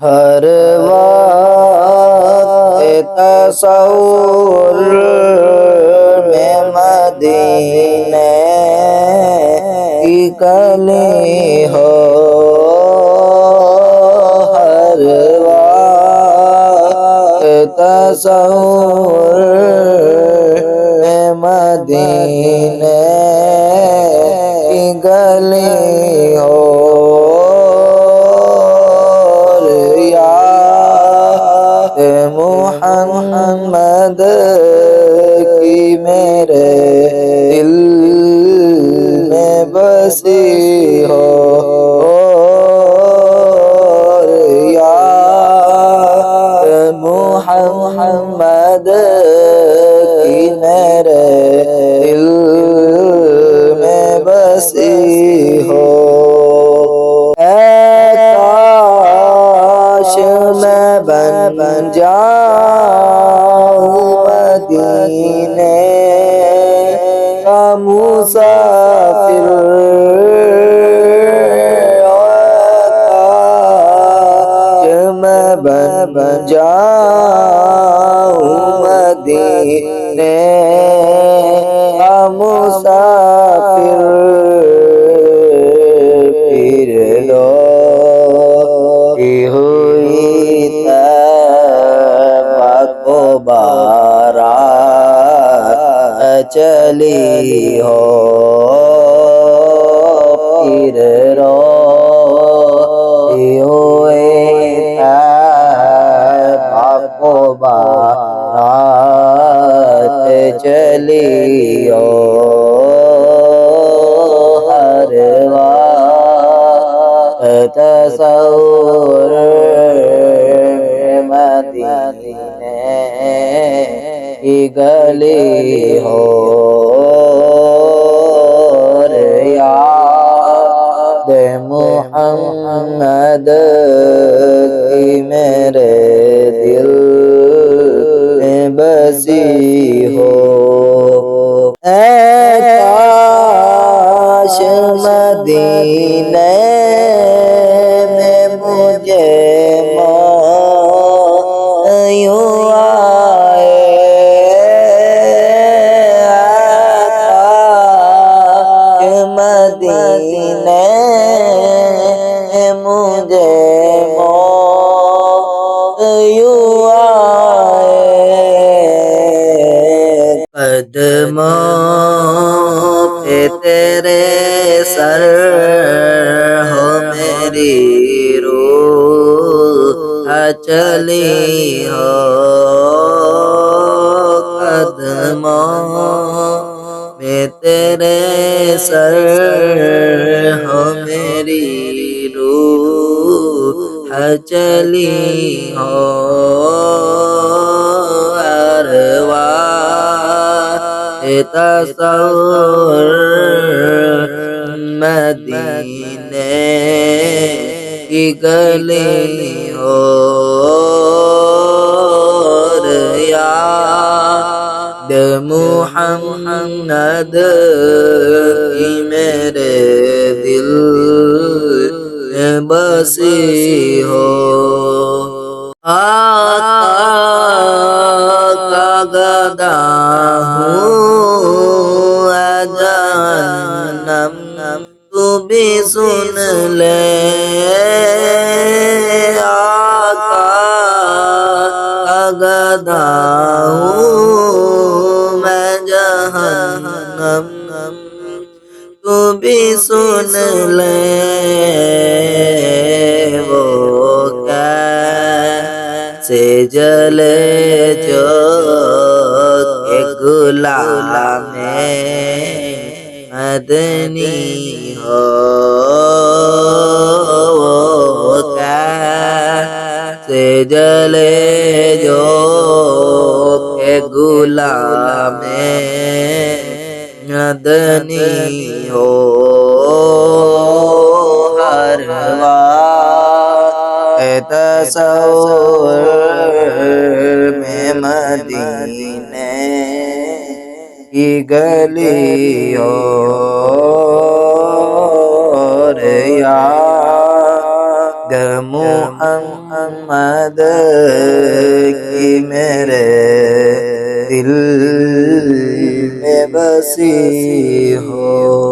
ہر وقت تصور میں مدینے کی گلی ہو، ہر وقت تصور میں مدینے کی گلی ہو، محمد کی میرے دل میں بسی ہو، یا محمد کی میرے دل میں بسی ہو۔ کاش میں بن جاؤں مدینے کا مسافر، کاش میں بن جاؤں مدینے کا مسافر، پھر لو ہوئی طیبہ کو بارات چلی ہو، پھر روئی ہوئی طیبہ کو بارات چلی ہو، ہر وقت تصور مدینے کی گلی ہو، یاد محمد کی میرے دل میں بسی ہو۔ اے کاش مدینے میں مجھے یوں آئے، کاش مدینے مجھے یوں آئے، قدموں پہ تیرے سر ہو میری روح چلی ہو، قدموں میں تیرے سر ہو میری روح چلی ہو، ہر وقت تصور مدینے کی گلی ہو، یاد محمد کی میرے دل میں بسی ہو، آقا کا گدا ہوں اے جہنم تو بھی سن لے، آقا کا گدا ہوں میں جہنم تو بھی سن لے، وہ کیسے جلے جو کہ غلام مدنی ہو، وہ کیسے جلے جو کہ غلام مدنی ہو، ہر وقت تصور میں مدینے کی گلی ہو، یاد گر محمد کی میرے دل میں بسی ہو.